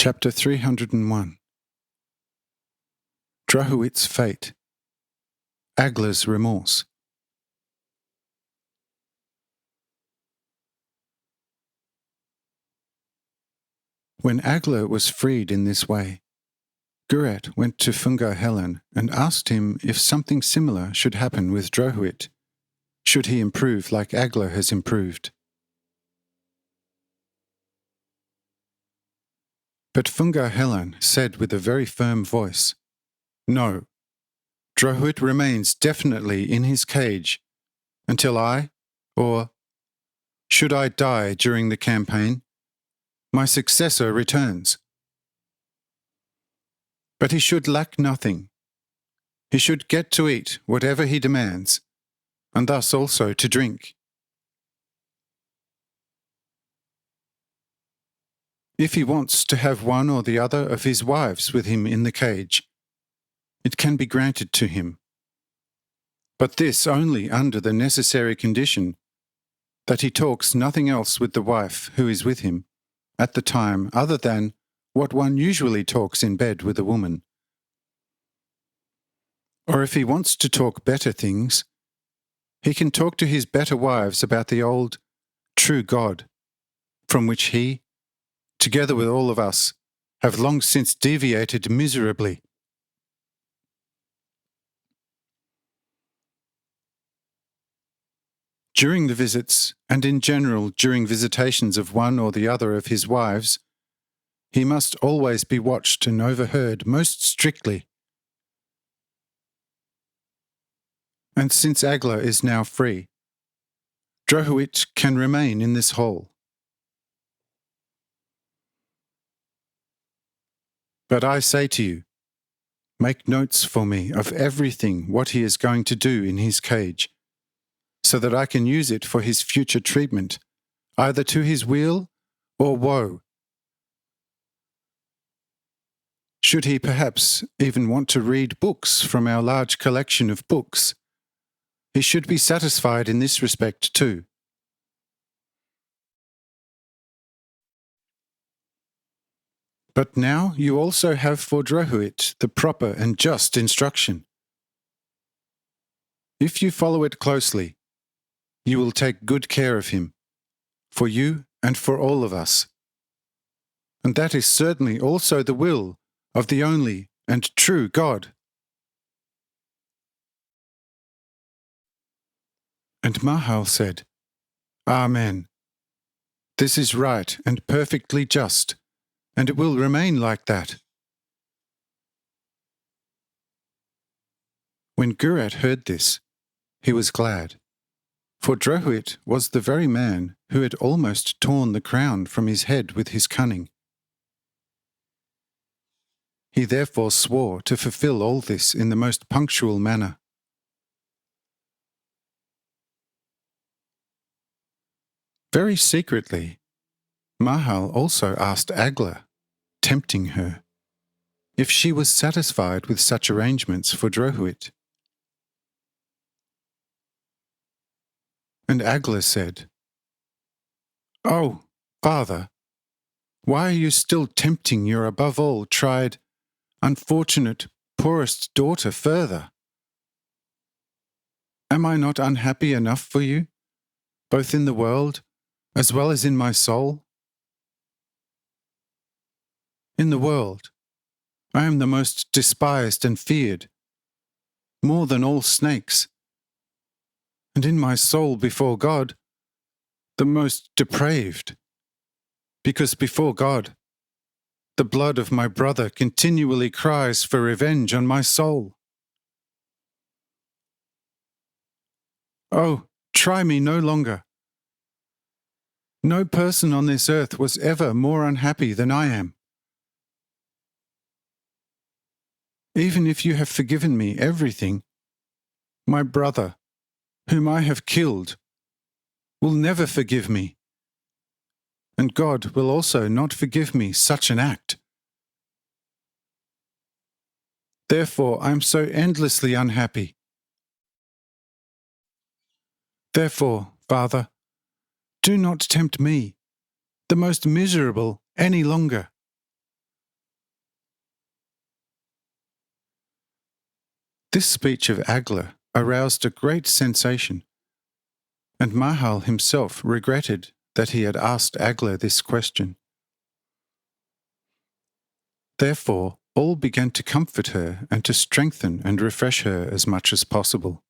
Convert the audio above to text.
Chapter 301. Drahuit's fate. Agla's remorse. When Agla was freed in this way, Guret went to Fungar Helen and asked him if something similar should happen with Drahuit, should he improve like Agla has improved. But Fungar Helen said with a very firm voice, "No, Drahuit remains definitely in his cage until should I die during the campaign, my successor returns. But he should lack nothing. He should get to eat whatever he demands, and thus also to drink. If he wants to have one or the other of his wives with him in the cage, it can be granted to him. But this only under the necessary condition that he talks nothing else with the wife who is with him at the time other than what one usually talks in bed with a woman. Or if he wants to talk better things, he can talk to his better wives about the old, true God, from which he, together with all of us, have long since deviated miserably. During the visits, and in general during visitations of one or the other of his wives, he must always be watched and overheard most strictly. And since Agla is now free, Drahuit can remain in this hall. But I say to you, make notes for me of everything what he is going to do in his cage, so that I can use it for his future treatment, either to his weal or woe. Should he perhaps even want to read books from our large collection of books, he should be satisfied in this respect too. But now you also have for Drahuit the proper and just instruction. If you follow it closely, you will take good care of him, for you and for all of us. And that is certainly also the will of the only and true God." And Mahal said, "Amen. This is right and perfectly just, and it will remain like that." When Guret heard this, he was glad, for Drahuit was the very man who had almost torn the crown from his head with his cunning. He therefore swore to fulfill all this in the most punctual manner. Very secretly, Mahal also asked Agla, tempting her, if she was satisfied with such arrangements for Drahuit. And Agla said, "Oh, father, why are you still tempting your above all tried, unfortunate, poorest daughter further? Am I not unhappy enough for you, both in the world as well as in my soul? In the world, I am the most despised and feared, more than all snakes, and in my soul before God, the most depraved, because before God, the blood of my brother continually cries for revenge on my soul. Oh, try me no longer. No person on this earth was ever more unhappy than I am. Even if you have forgiven me everything, my brother, whom I have killed, will never forgive me, and God will also not forgive me such an act. Therefore I am so endlessly unhappy. Therefore, Father, do not tempt me, the most miserable, any longer. This speech of Agla aroused a great sensation, and Mahal himself regretted that he had asked Agla this question. Therefore, all began to comfort her and to strengthen and refresh her as much as possible.